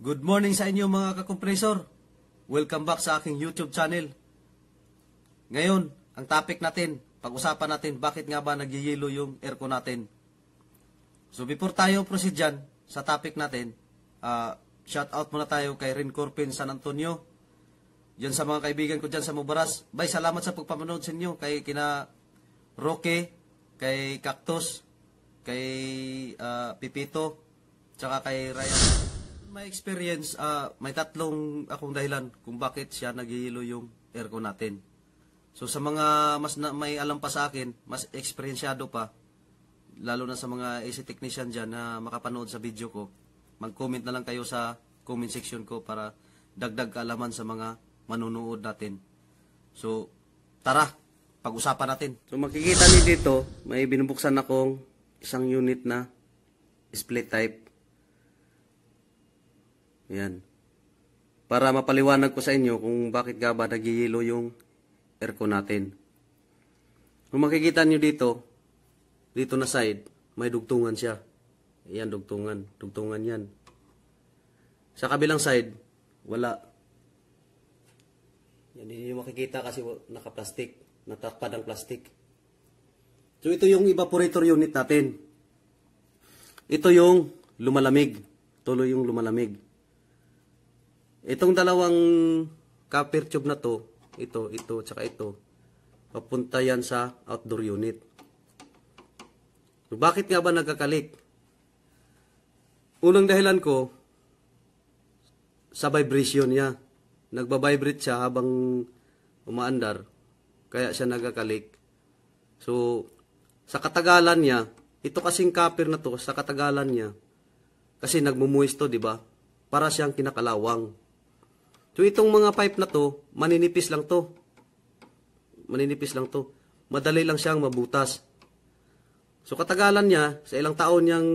Good morning sa inyo mga kakompresor. Welcome back sa aking YouTube channel. Ngayon, ang topic natin, pag-usapan natin bakit nga ba nagyayelo yung aircon natin. So before tayo proceed dyan sa topic natin, shout out muna tayo kay Rin Corpin San Antonio. Yan sa mga kaibigan ko dyan sa Mubaras. Bay, salamat sa pagpapanood sa inyo kay kina Roque, kay Cactus, kay Pipito, tsaka kay Ryan. My experience, may tatlong akong dahilan kung bakit siya nagyayelo yung aircon natin. So sa mga may alam pa sa akin, mas eksperyensyado pa, lalo na sa mga AC technician dyan na makapanood sa video ko, mag-comment na lang kayo sa comment section ko para dagdag kaalaman sa mga manunood natin. So tara, pag-usapan natin. So makikita niyo dito, may binubuksan akong isang unit na split type. Yan. Para mapaliwanag ko sa inyo kung bakit nga ba nagyayelo yung aircon natin. Kung makikita nyo dito na side, may dugtungan siya. Yan, dugtungan. Dugtungan yan. Sa kabilang side, wala. Yan, hindi nyo makikita kasi naka-plastic. Natakpad ang plastic. So, ito yung evaporator unit natin. Ito yung lumalamig. Tuloy yung lumalamig. Itong dalawang copper tube na to, ito, tsaka ito, papunta yan sa outdoor unit. So, bakit nga ba nagkakalik? Unang dahilan ko, sa vibration niya. Nagbabibrate siya habang umaandar, kaya siya nagkakalik. So, sa katagalan niya, ito kasing copper na to, sa katagalan niya, kasi nagmumuwis to, di ba? Para siyang kinakalawang. So, itong mga pipe na to, maninipis lang to. Maninipis lang to. Madali lang siyang mabutas. So, katagalan niya, sa ilang taon niyang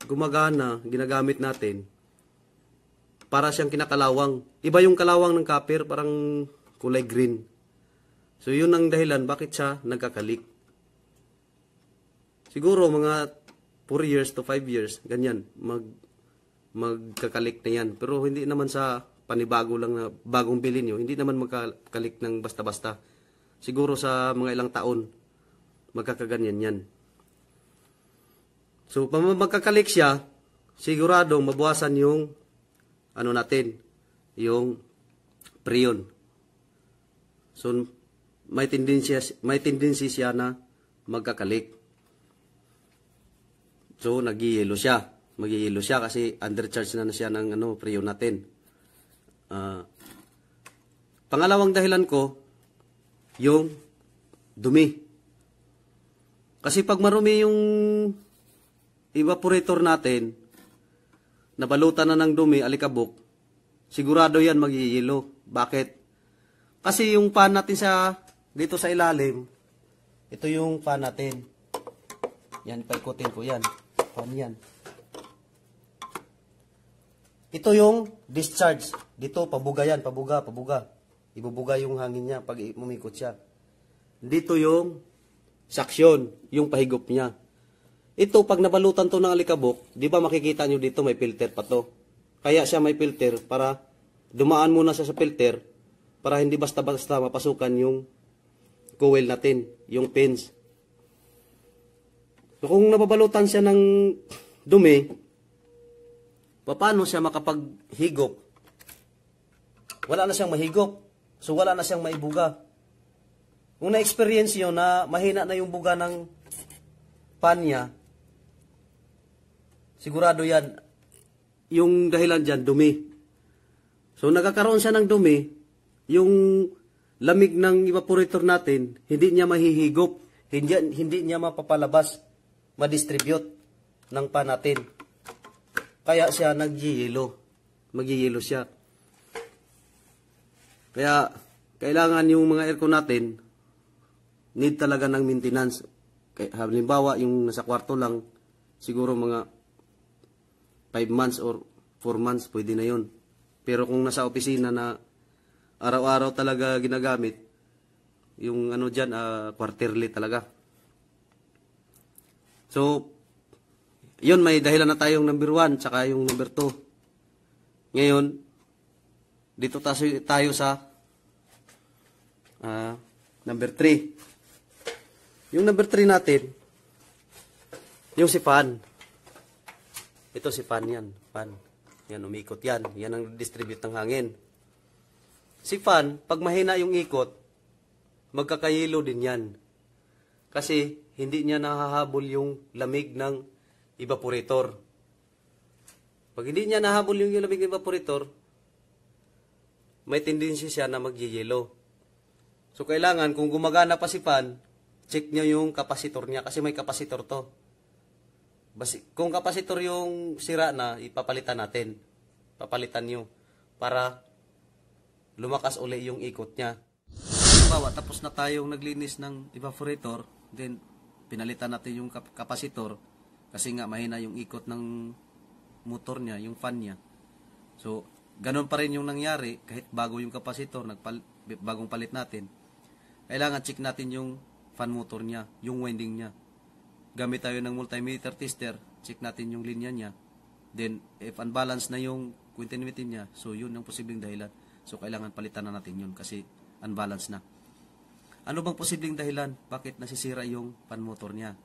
gumagana, ginagamit natin, para siyang kinakalawang. Iba yung kalawang ng copper, parang kulay green. So, yun ang dahilan bakit siya nagkakalik. Siguro, mga 4 years to 5 years, ganyan, magkakalik na yan. Pero hindi naman sa panibago lang na bagong bilhin nyo, hindi naman magkakalik ng basta-basta. Siguro sa mga ilang taon, magkakaganyan yan. So, magkakalik siya, sigurado mabawasan yung, yung preyon. So, may tendency siya na magkakalik. So, nagyayelo siya. Magyayelo siya kasi undercharge na siya ng preyon natin. Pangalawang dahilan ko, yung dumi. Kasi pag marumi yung evaporator natin, nabalutan na ng dumi, alikabok, sigurado yan magyayelo. Bakit? Kasi yung fan natin dito sa ilalim, ito yung fan natin. Yan, paikutin ko yan. Fan yan. Ito yung discharge. Dito, pabuga yan. Pabuga. Ibubuga yung hangin niya pag umikot siya. Dito yung suction, yung pahigop niya. Ito, pag nabalutan to ng alikabok, di ba makikita nyo dito may filter pa to. Kaya siya may filter para dumaan muna siya sa filter para hindi basta-basta mapasukan yung coil natin, yung pins. So, kung nababalutan siya ng dumi, paano siya makapaghigop? Wala na siyang mahigop. So, wala na siyang maibuga. Kung na-experience nyo na mahina na yung buga ng pan niya, sigurado yan, yung dahilan dyan, dumi. So, nagkakaroon siya ng dumi, yung lamig ng evaporator natin, hindi niya mahihigop, hindi niya mapapalabas, madistribute ng pan natin. Kaya siya nagyayelo. Magyayelo siya. Kaya, kailangan yung mga aircon natin, need talaga ng maintenance. Halimbawa, yung nasa kwarto lang, siguro mga 5 months or 4 months, pwede na yun. Pero kung nasa opisina na araw-araw talaga ginagamit, yung dyan, quarterly talaga. So, yun, may dahilan na tayong number 1, tsaka yung number 2. Ngayon, dito tayo sa number 3. Yung number 3 natin, yung si fan. Ito si fan yan. Fan. Yan, umikot yan. Yan ang distribute ng hangin. Si fan, pag mahina yung ikot, magkakayelo din yan. Kasi hindi niya nahahabol yung lamig ng evaporator. Pag hindi niya nahabol yung lamig ng evaporator, may tendency siya na magyeyelo. So kailangan, kung gumagana pa si fan, check nyo yung kapasitor niya kasi may kapasitor to. Kung kapasitor yung sira na, ipapalitan natin. Papalitan nyo para lumakas uli yung ikot niya. Halimbawa, tapos na tayong naglinis ng evaporator, then pinalitan natin yung kapasitor kasi nga mahina yung ikot ng motor niya, yung fan niya. So, ganun pa rin yung nangyari kahit bago yung kapasitor, bagong palit natin. Kailangan check natin yung fan motor niya, yung winding niya. Gamit tayo ng multimeter tester, check natin yung linya niya. Then, if unbalanced na yung continuity niya, so yun ang posibleng dahilan. So, kailangan palitan na natin yun kasi unbalanced na. Ano bang posibleng dahilan? Bakit nasisira yung fan motor niya?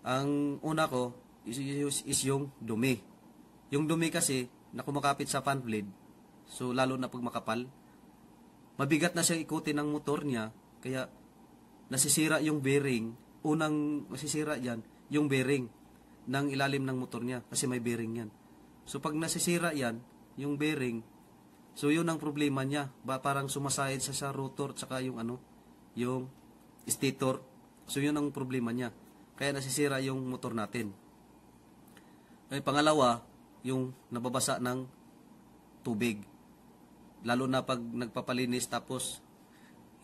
Ang una ko is yung dumi. Yung dumi kasi na kumakapit sa fan blade, so lalo na pag makapal, mabigat na siya ikutin ng motor niya, kaya nasisira yung bearing. Unang masisira dyan, yung bearing ng ilalim ng motor niya kasi may bearing yan. So pag nasisira yan, yung bearing, so yun ang problema niya. Parang sumasayad sa rotor tsaka yung yung stator. So yun ang problema niya. Kaya nasisira yung motor natin. Ay, pangalawa, yung nababasa ng tubig. Lalo na pag nagpapalinis tapos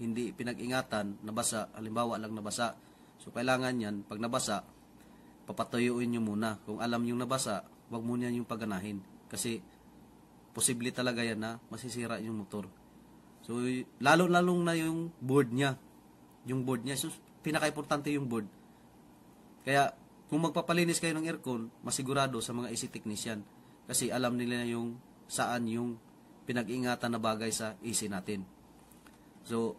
hindi pinag-ingatan, nabasa, halimbawa lang nabasa. So kailangan yan, pag nabasa, papatuyuin nyo muna. Kung alam yung nabasa, wag muna yung paganahin. Kasi posible talaga yan na masisira yung motor. So, lalo-lalong na yung board niya. Yung board niya. So, pinaka-importante yung board. Kaya, kung magpapalinis kayo ng aircon, masigurado sa mga AC technician. Kasi alam nila yung saan yung pinag-ingatan na bagay sa AC natin. So,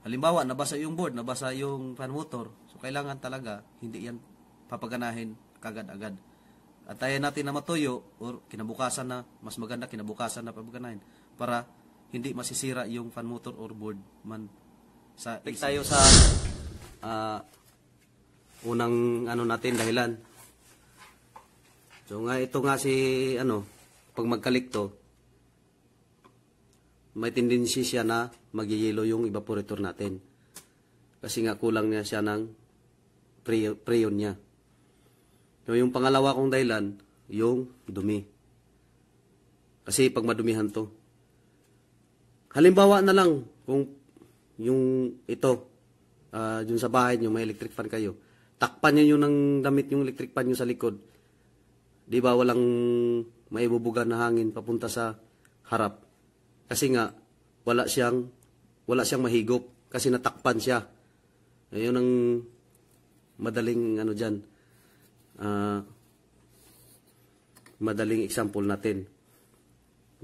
halimbawa, nabasa yung board, nabasa yung fan motor. So, kailangan talaga, hindi yan papaganahin kagad-agad. At tayo natin na matuyo, or kinabukasan na, mas maganda kinabukasan na papaganahin, para hindi masisira yung fan motor or board man sa AC. Tayo sa unang natin dahilan. So nga ito nga si pag magkalikto, may tendency siya na magyeyelo yung evaporator natin. Kasi nga kulang niya siya ng preon niya. So yung pangalawa kong dahilan, yung dumi. Kasi pag madumihan to. Halimbawa na lang kung yung ito, yung sa bahay nyo, may electric fan kayo. Takpan nyo yung ng damit yung electric fan nyo sa likod. Di ba walang maibubugan na hangin papunta sa harap. Kasi nga, wala siyang mahigop. Kasi natakpan siya. Ayun ang madaling dyan. Madaling example natin.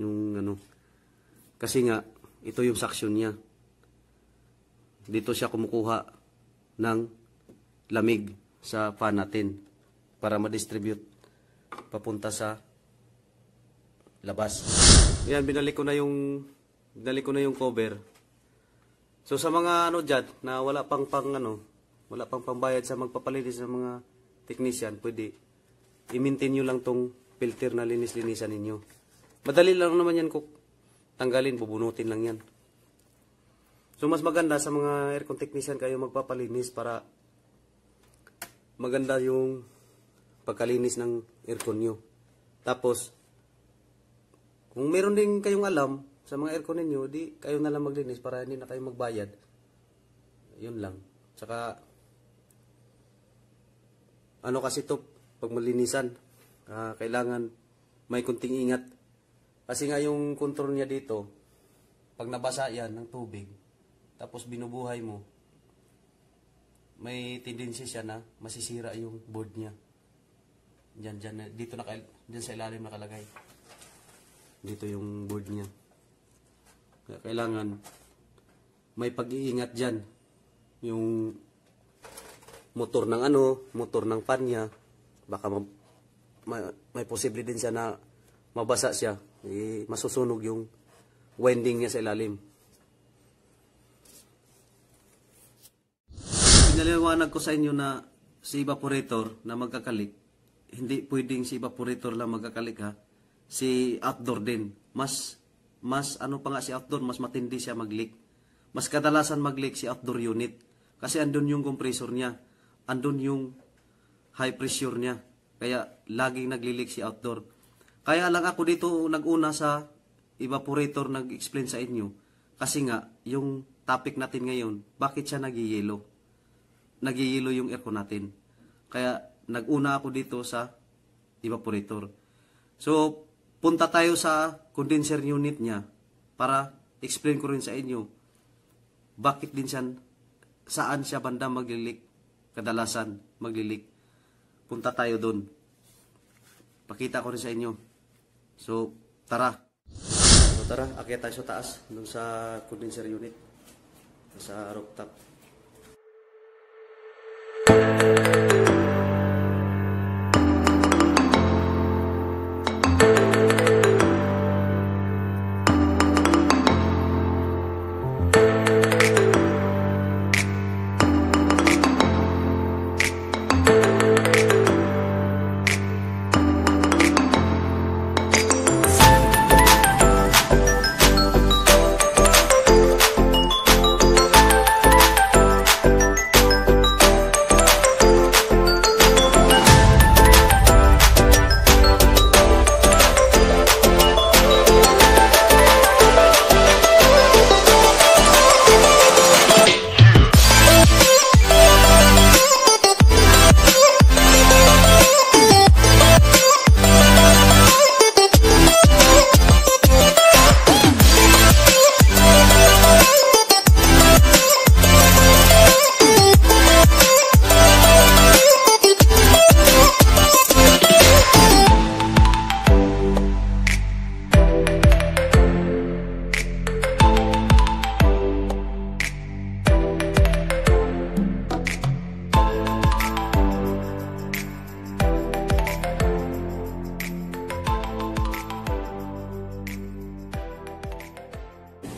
Yung kasi nga, ito yung suction niya. Dito siya kumukuha ng lamig sa fan natin para ma-distribute papunta sa labas. Yan, binalik ko na yung cover. So sa mga dyan na wala pang pambayad sa magpapalinis ng mga technician, pwede i-maintain nyo lang tong filter na linis-linisan ninyo. Madali lang naman yan kung tanggalin, bubunutin lang yan. So mas maganda sa mga aircon technician kayo magpapalinis para maganda yung pagkalinis ng aircon nyo. Tapos, kung meron din kayong alam sa mga aircon ninyo, di kayo na lang maglinis para hindi na kayo magbayad. Yun lang. Tsaka, kasi to, pag malinisan, kailangan may kunting ingat. Kasi nga yung control niya dito, pag nabasa yan ng tubig, tapos binubuhay mo, may tendency siya na masisira yung board niya. Dyan sa ilalim nakalagay. Dito yung board niya. Kaya kailangan may pag-iingat dyan. Yung motor ng motor ng fan niya, baka may posible din siya na mabasa siya. Masusunog yung winding niya sa ilalim. Pinaliwanag ko sa inyo na si evaporator na magkakalik, hindi pwedeng si evaporator lang magkakalik ha. Si outdoor din. Mas ano pa nga si outdoor, mas matindi siya mag-leak. Mas kadalasan mag-leak si outdoor unit. Kasi andun yung compressor niya. Andun yung high pressure niya. Kaya laging nagli-leak si outdoor. Kaya lang ako dito nag-una sa evaporator nag-explain sa inyo. Kasi nga, yung topic natin ngayon, bakit siya nag-yellow? Nag-yellow yung aircon natin. Kaya nag-una ako dito sa evaporator. So, punta tayo sa condenser unit niya para explain ko rin sa inyo bakit din siya, saan siya banda maglilik, kadalasan maglilik. Punta tayo doon. Pakita ko rin sa inyo. So, tara. Akyat tayo sa taas, doon sa condenser unit, sa rooftop.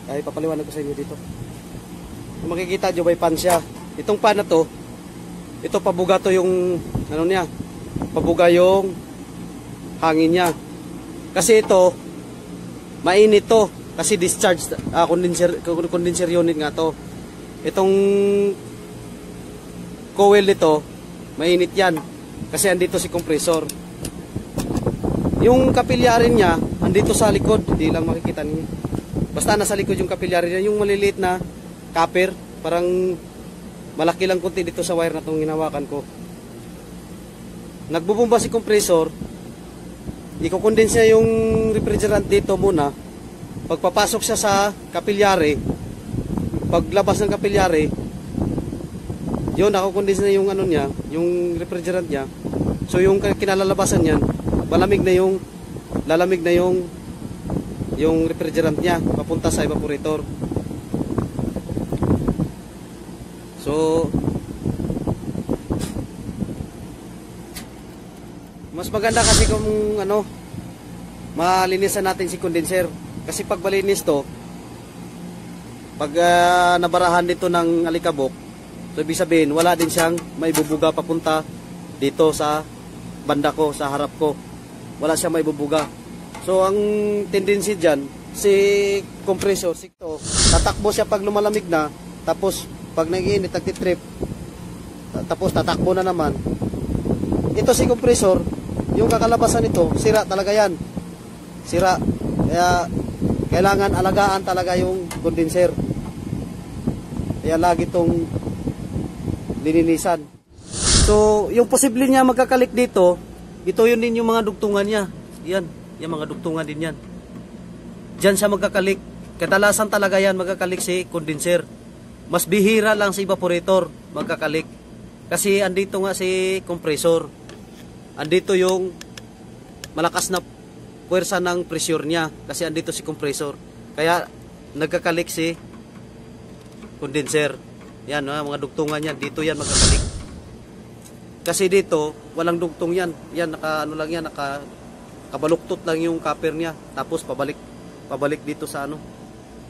Ay, papaliwanag ko sa inyo dito. Kung makikita nyo, may pan siya. Itong pan na to, ito pabuga to yung, ano niya, pabuga yung hangin niya. Kasi ito, mainit to. Kasi discharge, condenser unit nga to. Itong coil nito, mainit yan. Kasi andito si compressor. Yung kapilyarin niya, andito sa likod. Hindi lang makikita niyo. Basta nasa likod yung kapilyarin niya. Yung maliliit na copper, parang malaki lang kunti dito sa wire na itong hinawakan ko. Nagbubumba si compressor. Iko-condense niya yung refrigerant dito muna. Pagpapasok siya sa kapilyari, paglabas ng kapilyari, yun, nako-condense na yung ano niya, yung refrigerant niya. So yung kinalalabasan niyan, lalamig na yung refrigerant niya papunta sa evaporator. So mas maganda kasi kung malinisan natin si condenser. Kasi pag malinis to, pag nabarahan dito ng alikabok, so ibig sabihin wala din siyang may bubuga papunta dito sa banda ko, sa harap ko. Wala siyang may bubuga. So ang tendency dyan, si compressor, tatakbo siya pag lumalamig na, tapos pag nag-iinit, nagtitrip, tapos tatakbo na naman. Ito si compressor, yung kakalabasan nito, sira talaga yan. Sira. Kaya kailangan alagaan talaga yung condenser. Kaya lagi itong lininisan. So yung posible niya magkakalik dito, ito yun din yung mga dugtungan niya. Yan, yung mga dugtungan din yan. Diyan siya magkakalik. Kadalasan talaga yan magkakalik si condenser. Mas bihira lang si evaporator magkakalik. Kasi andito nga si compressor. Andito yung malakas na puwersa ng pressure niya kasi andito si compressor. Kaya nagkakalik si condenser. Yan, mga dugtungan yan. Dito yan magkakalik. Kasi dito, walang dugtong yan. Yan, ano lang yan, kabaluktot lang yung copper niya. Tapos pabalik dito sa ano.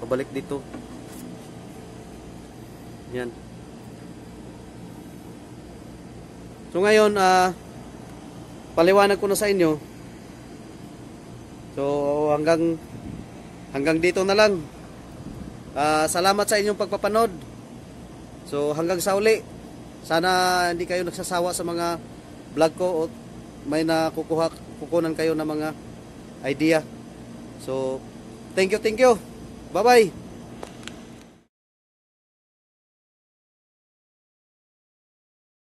Pabalik dito. Yan. So ngayon, paliwanag ko na sa inyo. So hanggang dito na lang. Salamat sa inyong pagpapanood. So hanggang sa uli. Sana hindi kayo nagsasawa sa mga vlog ko o may kukunan kayo ng mga idea. So thank you. Bye-bye.